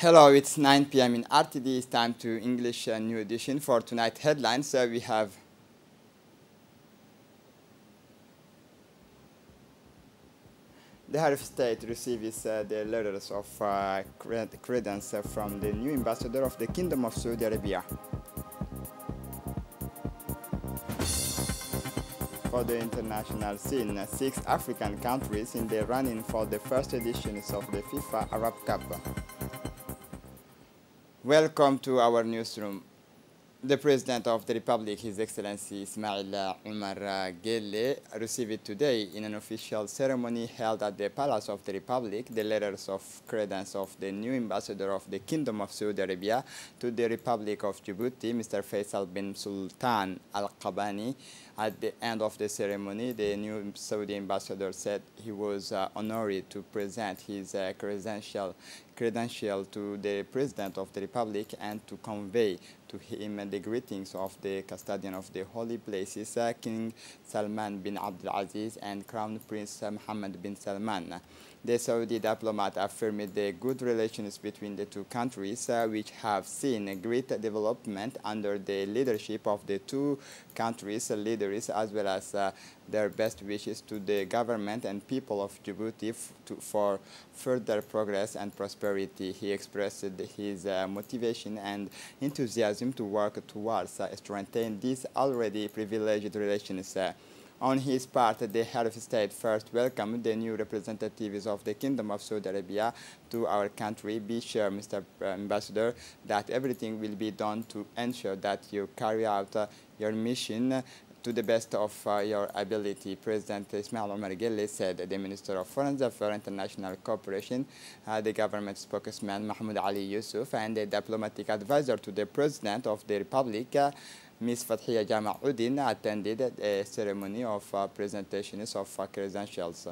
Hello, it's 9 p.m. in RTD. It's time to English new edition for tonight headlines. We have the head of state receives the letters of credence from the new ambassador of the Kingdom of Saudi Arabia. For the international scene, 6 African countries in the running for the first editions of the FIFA Arab Cup. Welcome to our newsroom. The President of the Republic, His Excellency Ismail Omar Guelleh, received today in an official ceremony held at the Palace of the Republic the letters of credence of the new ambassador of the Kingdom of Saudi Arabia to the Republic of Djibouti, Mr. Faisal bin Sultan Al Qabani. At the end of the ceremony, the new Saudi ambassador said he was honored to present his credential to the President of the Republic and to convey to him the greetings of the custodian of the holy places, King Salman bin Abdulaziz and Crown Prince Mohammed bin Salman. The Saudi diplomat affirmed the good relations between the two countries, which have seen a great development under the leadership of the two countries' leaders, as well as their best wishes to the government and people of Djibouti for further progress and prosperity. He expressed his motivation and enthusiasm to work towards strengthening these already privileged relations. On his part, the head of state first welcomed the new representatives of the Kingdom of Saudi Arabia to our country. Be sure, Mr. Ambassador, that everything will be done to ensure that you carry out your mission to the best of your ability. President Ismail Omar Guelleh said. The Minister of Foreign Affairs and International Cooperation, the government spokesman Mahmoud Ali Yusuf, and the diplomatic advisor to the President of the Republic, Ms. Fathia Jama'uddin, attended a ceremony of presentations of credentials.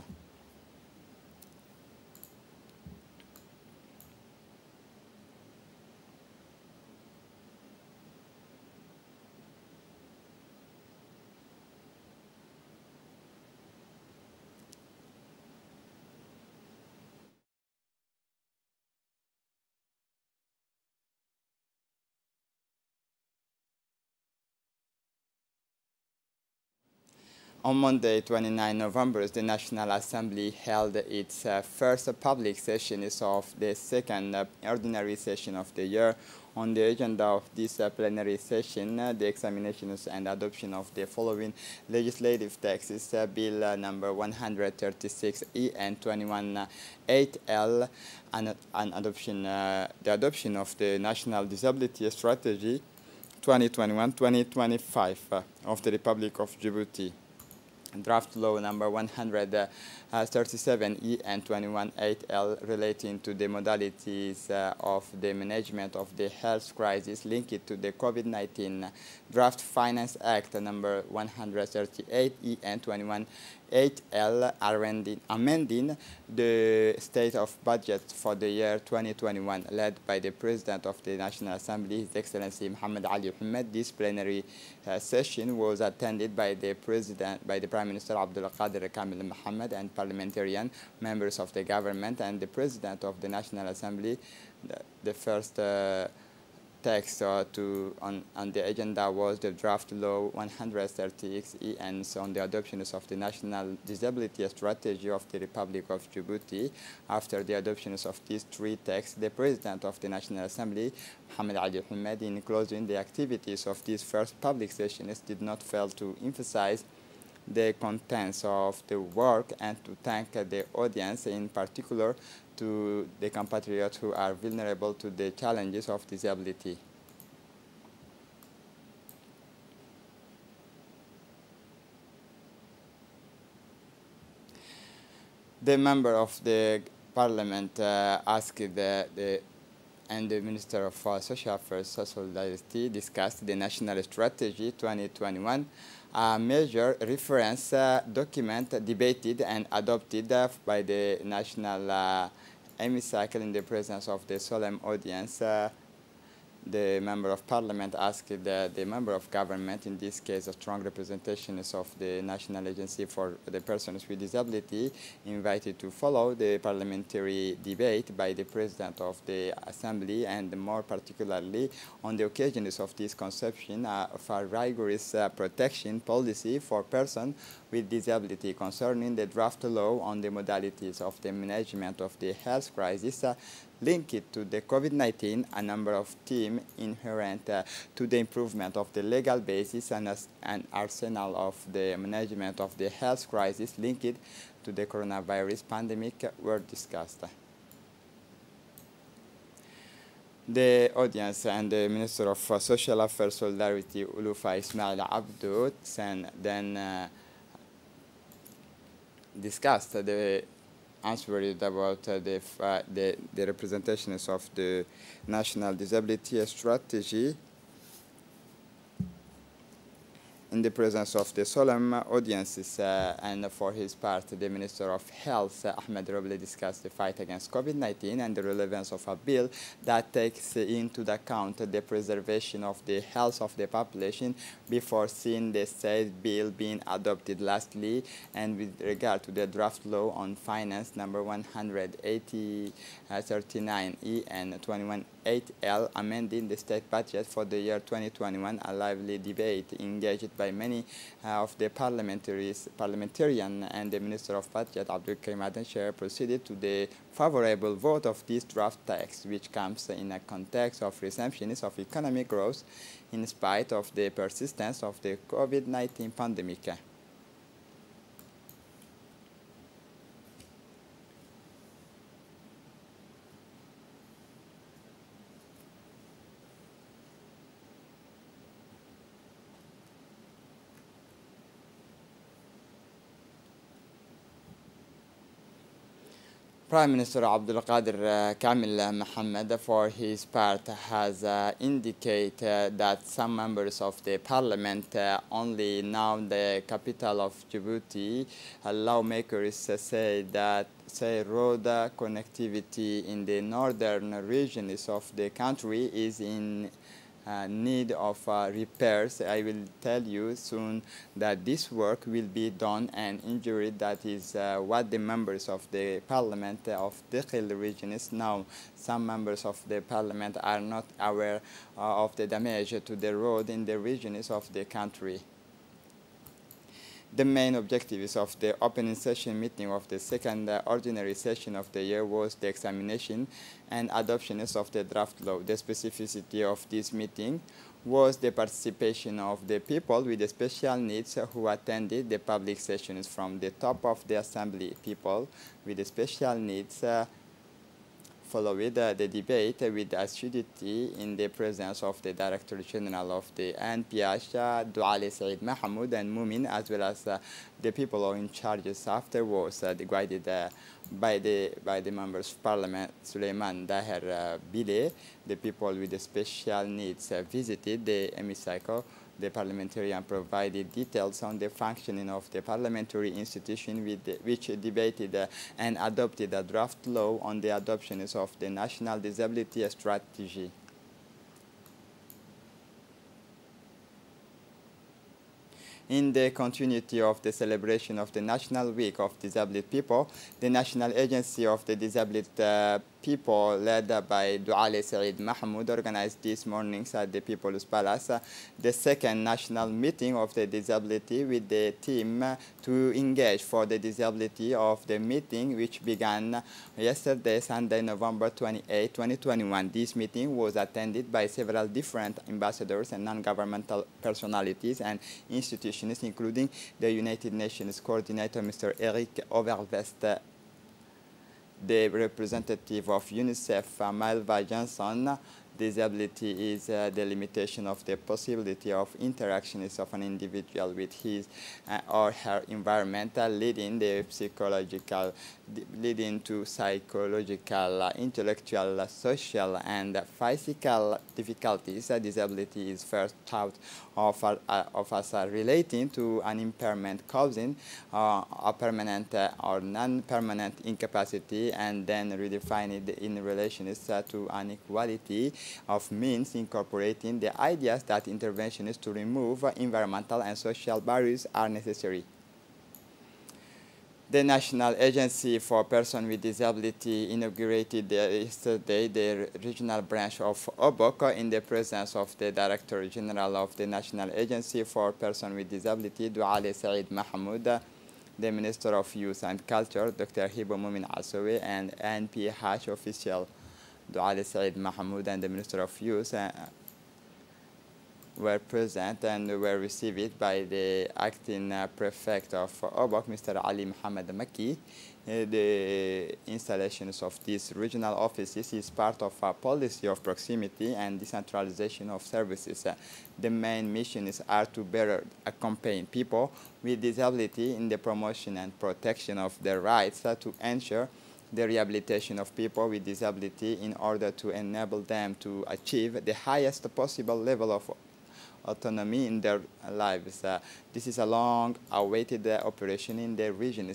On Monday, 29 November, the National Assembly held its first public sessions of the second ordinary session of the year. On the agenda of this plenary session, the examinations and adoption of the following legislative texts: Bill number 136E and 21.8L, and the adoption of the National Disability Strategy 2021-2025 of the Republic of Djibouti. Draft Law number 137E and 21.8L relating to the modalities of the management of the health crisis linked to the COVID-19. Draft Finance Act number 138E and 21.8L amending the state of budget for the year 2021, led by the President of the National Assembly, His Excellency Muhammad Ali Mohammed. This plenary session was attended by the Prime Minister Abdul Qadir Kamil Mohammed and parliamentarian members of the government and the President of the National Assembly. The first text on the agenda was the draft law 130E and on the adoption of the National Disability Strategy of the Republic of Djibouti. After the adoption of these three texts, the President of the National Assembly, Mohammed Ali Mohammed, in closing the activities of these first public sessions, did not fail to emphasize the contents of the work and to thank the audience, in particular to the compatriots who are vulnerable to the challenges of disability. The member of the parliament asked the Minister of Social Affairs and Solidarity discussed the National Strategy 2021, a major reference document debated and adopted by the National Hemicycle in the presence of the solemn audience. the member of parliament asked the member of government, in this case a strong representatives of the National Agency for the Persons with Disability, invited to follow the parliamentary debate by the President of the Assembly, and more particularly on the occasions of this conception of a rigorous protection policy for persons with disability concerning the draft law on the modalities of the management of the health crisis linked to the COVID-19, a number of themes inherent to the improvement of the legal basis and an arsenal of the management of the health crisis linked to the coronavirus pandemic were discussed. The audience and the Minister of Social Affairs Solidarity, Ulufa Ismail Abdo, then discussed the answered about the representations of the National Disability Strategy in the presence of the solemn audiences, and for his part, the Minister of Health, Ahmed Roble, discussed the fight against COVID-19 and the relevance of a bill that takes into account the preservation of the health of the population before seeing the said bill being adopted. Lastly, and with regard to the draft law on finance number 18039E and 218L, amending the state budget for the year 2021, a lively debate engaged by many of the parliamentarian and the Minister of Budget, Abdul Karim Adenshare, proceeded to the favorable vote of this draft text, which comes in a context of resumption of economic growth in spite of the persistence of the COVID-19 pandemic. Prime Minister Abdul Qadir Kamil Mohammed, for his part, has indicated that some members of the parliament only now the capital of Djibouti, lawmakers say road connectivity in the northern regions of the country is in need of repairs. I will tell you soon that this work will be done, and injured, that is what the members of the parliament of Dakhil region is now. Some members of the parliament are not aware of the damage to the road in the regions of the country. The main objectives of the opening session meeting of the second ordinary session of the year was the examination and adoption of the draft law. The specificity of this meeting was the participation of the people with special needs who attended the public sessions from the top of the assembly. People with special needs followed the debate with assiduity in the presence of the Director General of the NPH, Douali Said Mahmoud, and Mumin, as well as the people in charge afterwards, guided by the members of Parliament, Suleiman Daher Bile. The people with special needs visited the hemicycle. The parliamentarian provided details on the functioning of the parliamentary institution, which debated and adopted a draft law on the adoption of the National Disability Strategy. In the continuity of the celebration of the National Week of Disabled People, the National Agency of the Disabled People, led by Douali Said Mahmoud, organized this morning at the People's Palace the second national meeting of the disability with the theme to engage for the disability of the meeting, which began yesterday, Sunday, November 28, 2021. This meeting was attended by several different ambassadors and non-governmental personalities and institutions, including the United Nations Coordinator, Mr. Eric Overvest, the representative of UNICEF, Malva Johnson. Disability is the limitation of the possibility of interactions of an individual with his or her environment, leading to psychological, intellectual, social, and physical difficulties. Disability is first thought of as relating to an impairment causing a permanent or non-permanent incapacity, and then redefined in relation to an equality of means incorporating the ideas that interventions to remove environmental and social barriers are necessary. The National Agency for Persons with Disability inaugurated yesterday the regional branch of OBOK in the presence of the Director General of the National Agency for Persons with Disability, Douale Said Mahmoud, the Minister of Youth and Culture, Dr. Hibo Mumin Asowe, and NPH official Douale Said Mahmoud and the Minister of Youth were present and were received by the acting prefect of Obok, Mr. Ali Muhammad Maki. The installations of these regional offices is part of a policy of proximity and decentralization of services. The main missions are to better accompany people with disability in the promotion and protection of their rights, to ensure the rehabilitation of people with disability in order to enable them to achieve the highest possible level of autonomy in their lives. This is a long-awaited operation in the region.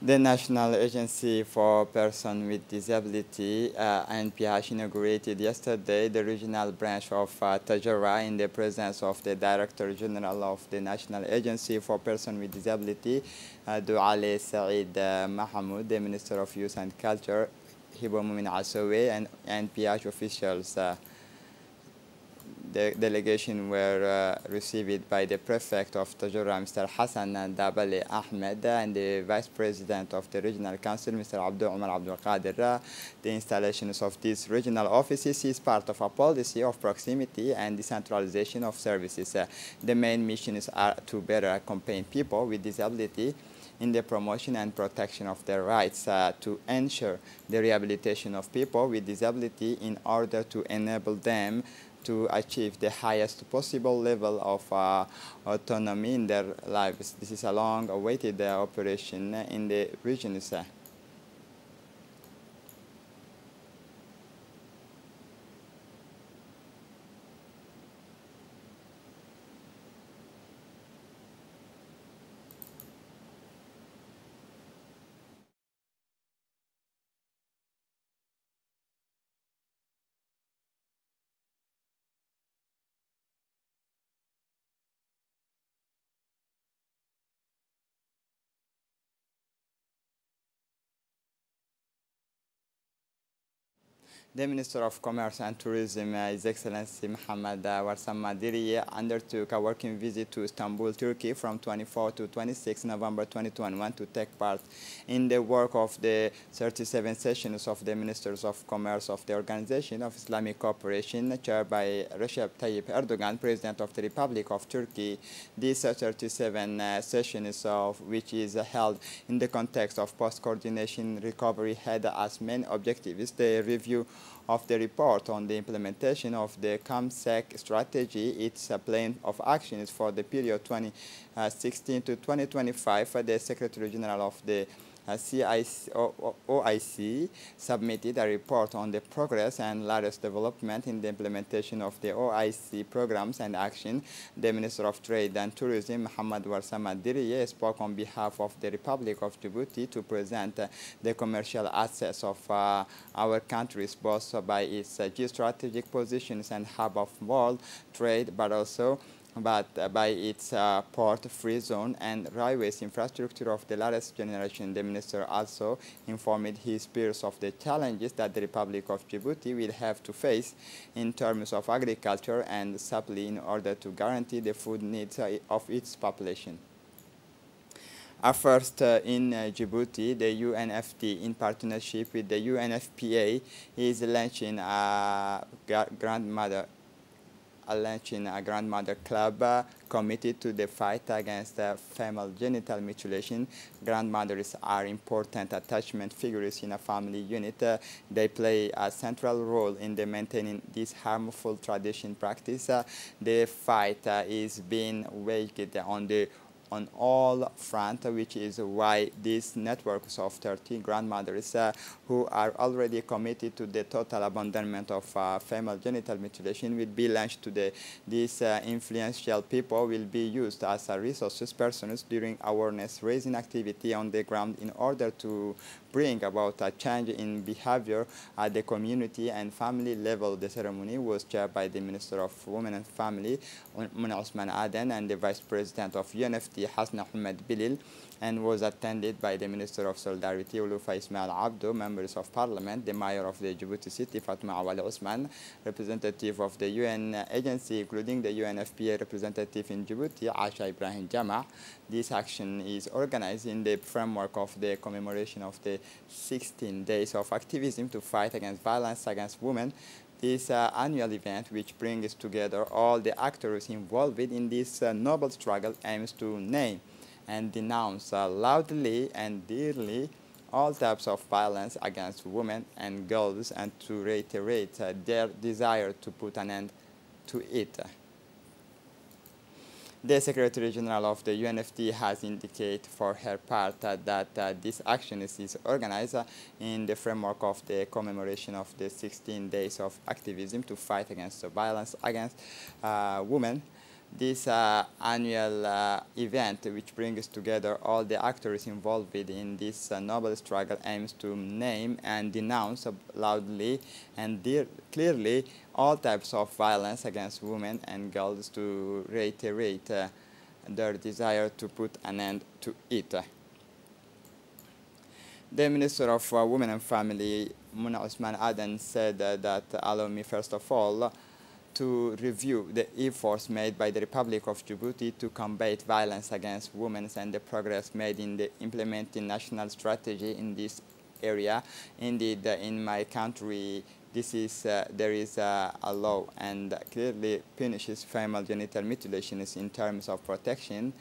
The National Agency for Persons with Disability, NPH, inaugurated yesterday the regional branch of Tajara in the presence of the Director General of the National Agency for Persons with Disability, Douale Said Mahmoud, the Minister of Youth and Culture, Hibo Mumin Asowe, and NPH officials. The delegation were received by the prefect of Tajura, Mr. Hassan Dabale Ahmed, and the vice president of the regional council, Mr. Abdul Umar Abdul Qadir. The installations of these regional offices is part of a policy of proximity and decentralization of services. The main missions are to better accompany people with disability in the promotion and protection of their rights, to ensure the rehabilitation of people with disability in order to enable them to achieve the highest possible level of autonomy in their lives. This is a long-awaited operation in the region. The Minister of Commerce and Tourism, His Excellency Mohammed Warsam Madiri, undertook a working visit to Istanbul, Turkey from 24 to 26 November 2021 to take part in the work of the 37 sessions of the Ministers of Commerce of the Organization of Islamic Cooperation, chaired by Recep Tayyip Erdogan, President of the Republic of Turkey. These 37 sessions, of which is held in the context of post-coordination recovery, had as main objectives the review of the report on the implementation of the COMSEC strategy, its plan of actions for the period 2016 to 2025. The Secretary General of the OIC submitted a report on the progress and latest development in the implementation of the OIC programs and action. The Minister of Trade and Tourism, Mohammed Warsam Diriye, spoke on behalf of the Republic of Djibouti to present the commercial assets of our countries, both by its geostrategic positions and hub of world trade, but by its port-free zone and railways infrastructure of the latest generation. The minister also informed his peers of the challenges that the Republic of Djibouti will have to face in terms of agriculture and supply in order to guarantee the food needs of its population. First, in Djibouti, the UNFD, in partnership with the UNFPA, is launching a grandmother launching a grandmother club committed to the fight against female genital mutilation. Grandmothers are important attachment figures in a family unit. They play a central role in the maintaining this harmful tradition practice. The fight is being waged on all fronts, which is why these networks of 30 grandmothers who are already committed to the total abandonment of female genital mutilation will be launched today. These influential people will be used as resources persons during awareness raising activity on the ground in order to bring about a change in behavior at the community and family level. The ceremony was chaired by the Minister of Women and Family, Muna Osman Aden, and the Vice President of UNFT, Hasna Ahmed Bilil, and was attended by the Minister of Solidarity, Ulufa Ismail Abdo, members of Parliament, the Mayor of the Djibouti City, Fatma Awal Osman, representative of the UN agency, including the UNFPA representative in Djibouti, Asha Ibrahim Jama. This action is organized in the framework of the commemoration of the 16 days of activism to fight against violence against women. This annual event, which brings together all the actors involved in this noble struggle, aims to name and denounce loudly and dearly all types of violence against women and girls, and to reiterate their desire to put an end to it. The Secretary General of the UNFT has indicated for her part that this action is organized in the framework of the commemoration of the 16 days of activism to fight against violence against women. This annual event, which brings together all the actors involved in this noble struggle, aims to name and denounce loudly and clearly all types of violence against women and girls, to reiterate their desire to put an end to it. The Minister of Women and Family, Muna Osman Aden, said that allow me first of all to review the efforts made by the Republic of Djibouti to combat violence against women and the progress made in the implementing national strategy in this area. Indeed, in my country, there is a law and clearly punishes female genital mutilations in terms of protection,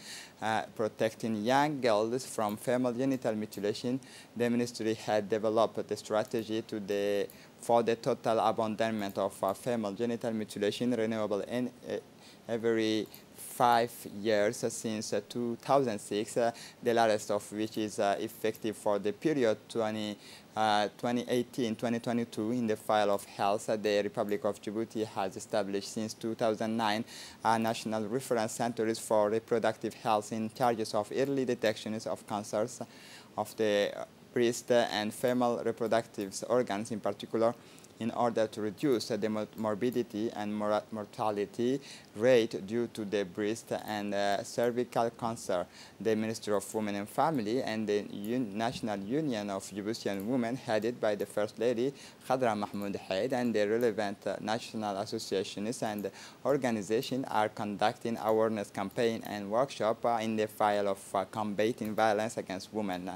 protecting young girls from female genital mutilation. The ministry had developed a strategy for the total abandonment of female genital mutilation, renewable in every 5 years since 2006, the latest of which is effective for the period 2018-2022. In the file of health, the Republic of Djibouti has established since 2009 national reference centers for reproductive health in charges of early detections of cancers of the breast and female reproductive organs in particular, in order to reduce the morbidity and mortality rate due to the breast and cervical cancer. The Minister of Women and Family and the National Union of Djiboutian Women, headed by the First Lady Khadra Mahmoud Haid, and the relevant national associations and organizations are conducting awareness campaign and workshop in the file of combating violence against women.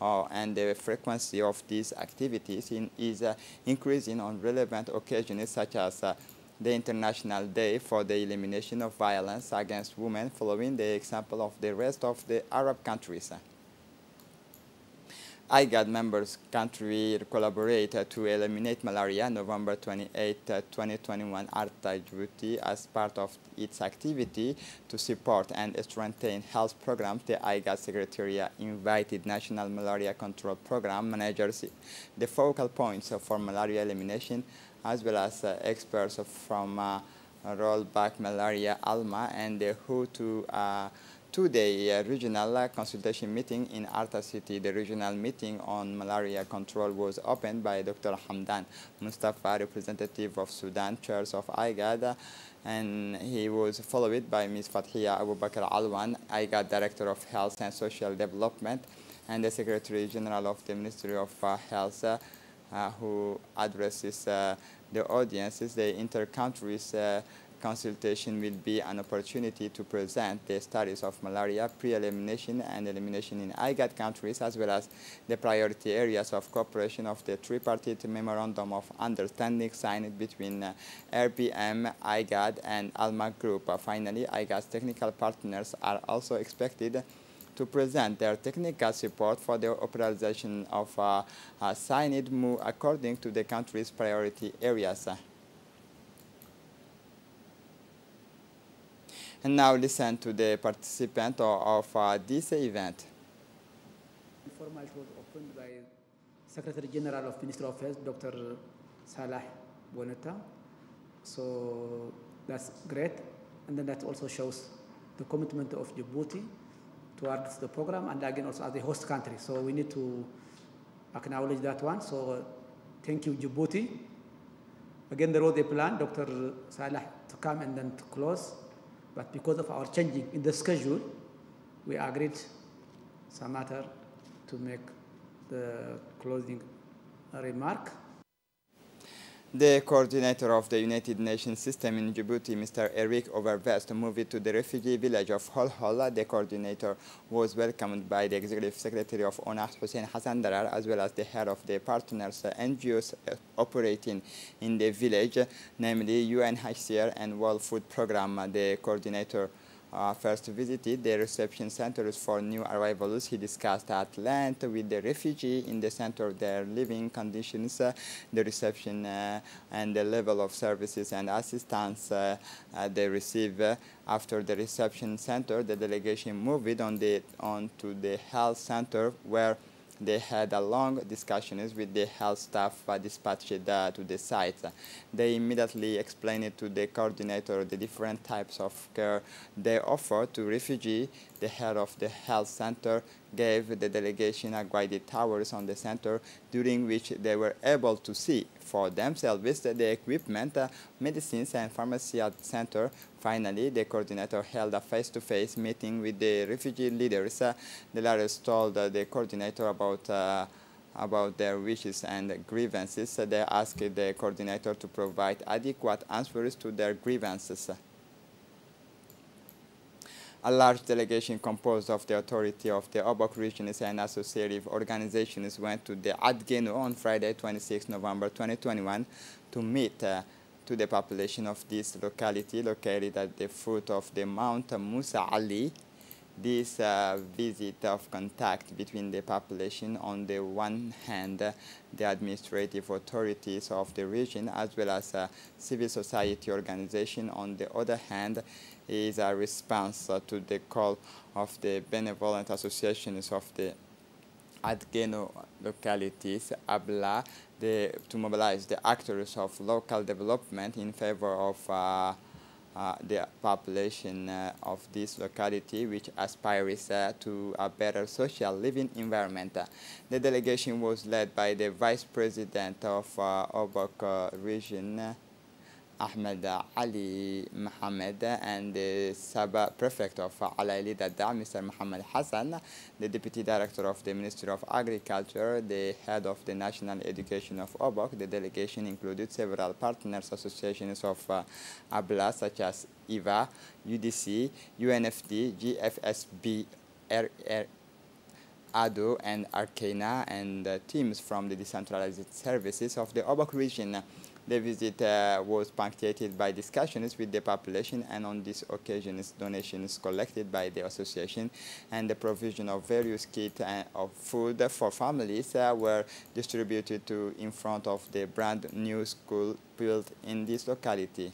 And the frequency of these activities is increasing on relevant occasions such as the International Day for the Elimination of Violence Against Women, following the example of the rest of the Arab countries. IGAD members country collaborate to eliminate malaria. November 28, 2021, ARTA Djibouti, as part of its activity to support and strengthen health programs, the IGAD Secretariat invited National Malaria Control Program managers, the focal points for malaria elimination, as well as experts from Rollback Malaria Alma and the WHO to the regional consultation meeting in Arta City. The regional meeting on malaria control was opened by Dr. Hamdan Mustafa, representative of Sudan, chairs of IGAD, and he was followed by Ms. Fathia Abu Bakr Alwan, IGAD Director of Health and Social Development, and the Secretary General of the Ministry of Health, who addresses the audiences, the inter-countries consultation will be an opportunity to present the status of malaria pre-elimination and elimination in IGAD countries, as well as the priority areas of cooperation of the tripartite memorandum of understanding signed between RBM, IGAD, and ALMA Group. Finally, IGAD's technical partners are also expected to present their technical support for the operationalization of signed MOU according to the country's priority areas. And now listen to the participant of this event. Informal was opened by Secretary General of Ministry of Health, Dr. Salah Bonetta. So that's great. And then that also shows the commitment of Djibouti towards the program, and again also as a host country. So we need to acknowledge that one. So thank you, Djibouti. Again, there was a plan, Dr. Salah, to come and then to close, but because of our changing in the schedule, we agreed some matter to make the closing remark. The coordinator of the United Nations system in Djibouti, Mr. Eric Overvest, moved to the refugee village of Holhol. The coordinator was welcomed by the Executive Secretary of ONAHT, Hussein Hassan Darar, as well as the head of the partners NGOs operating in the village, namely UNHCR and World Food Programme. The coordinator first visited the reception centers for new arrivals. He discussed at length with the refugee in the center of their living conditions, the reception and the level of services and assistance they receive. After the reception center, the delegation moved on to the health center, where they had a long discussions with the health staff dispatched to the site. They immediately explained to the coordinator the different types of care they offer to refugees. The head of the health center gave the delegation a guided tours on the center, during which they were able to see for themselves the equipment, medicines, and pharmacy at the center. Finally, the coordinator held a face-to-face meeting with the refugee leaders. The latter told the coordinator about their wishes and grievances. They asked the coordinator to provide adequate answers to their grievances. A large delegation composed of the authority of the Obok regions and associative organizations went to the Adgeno on Friday, 26 November 2021, to meet to the population of this locality located at the foot of the Mount Musa Ali. This visit of contact between the population on the one hand, the administrative authorities of the region, as well as civil society organization on the other hand, is a response to the call of the benevolent associations of the Adgeno localities, ABLA, to mobilize the actors of local development in favor of the population of this locality, which aspires to a better social living environment. The delegation was led by the Vice President of Obok region, Ahmed Ali Mohammed, and the Sub-Prefect of Al-Aili Dada, Mr. Mohammed Hassan, the Deputy Director of the Ministry of Agriculture, the Head of the National Education of Obok. The delegation included several partners associations of ABLA, such as IVA, UDC, UNFD, GFSB, ADO, and Arcana, and teams from the decentralized services of the Obok region. The visit was punctuated by discussions with the population, and on this occasion, donations collected by the association and the provision of various kits of food for families were distributed in front of the brand new school built in this locality.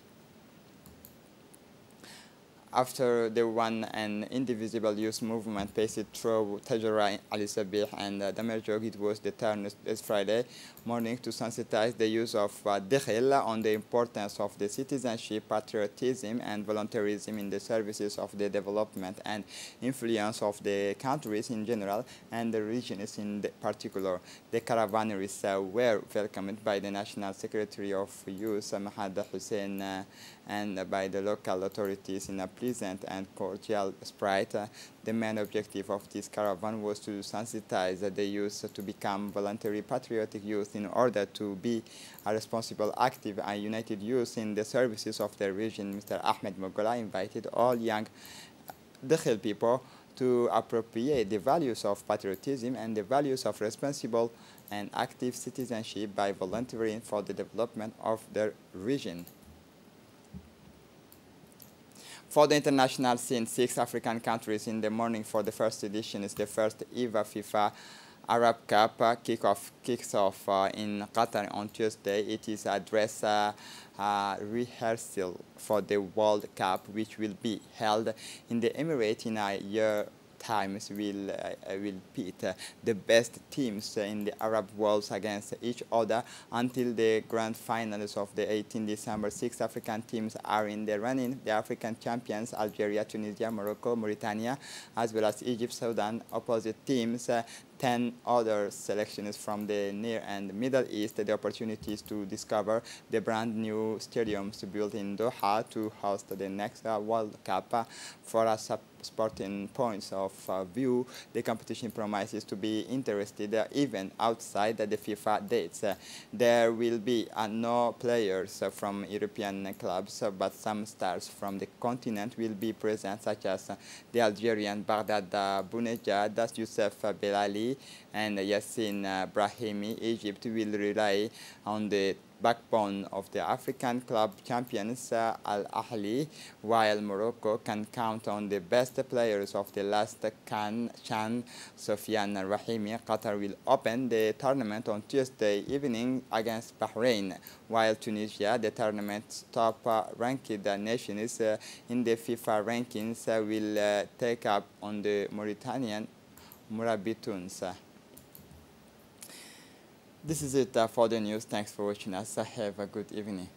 After the one and indivisible youth movement passed through Tajara, Ali Sabih, and Damerjog, it was the turn this Friday morning to sensitize the use of Dekhel on the importance of the citizenship, patriotism, and volunteerism in the services of the development and influence of the countries in general and the regions in particular. The caravaneries were welcomed by the National Secretary of Youth, Mahad Hussein, and by the local authorities in a pleasant and cordial spirit. The main objective of this caravan was to sensitize the youth to become voluntary patriotic youth in order to be a responsible, active, and united youth in the services of their region. Mr. Ahmed Mogola invited all young Dakhil people to appropriate the values of patriotism and the values of responsible and active citizenship by volunteering for the development of their region. For the international scene, 6 African countries in the morning for the first edition is the first ever FIFA Arab Cup kicks off in Qatar on Tuesday. It is a dress rehearsal for the World Cup, which will be held in the Emirates in a year times. Will pit the best teams in the Arab world against each other until the grand finals of the 18 December. 6 African teams are in the running. The African champions, Algeria, Tunisia, Morocco, Mauritania, as well as Egypt, Sudan. Opposite teams, 10 other selections from the Near and Middle East. The opportunities to discover the brand new stadiums built in Doha to host the next World Cup. For us sporting points of view, the competition promises to be interested even outside the FIFA dates. There will be no players from European clubs, but some stars from the continent will be present, such as the Algerian Baghdad Bounedjah, Youssef Belali, and Yassin Brahimi. Egypt will rely on the backbone of the African club champions Al Ahly, while Morocco can count on the best players of the last CHAN, Sofiane Rahimi. Qatar will open the tournament on Tuesday evening against Bahrain, while Tunisia, the tournament's top ranked nation in the FIFA rankings, will take up on the Mauritanian Mourabitoun. This is it for the news. Thanks for watching us. Have a good evening.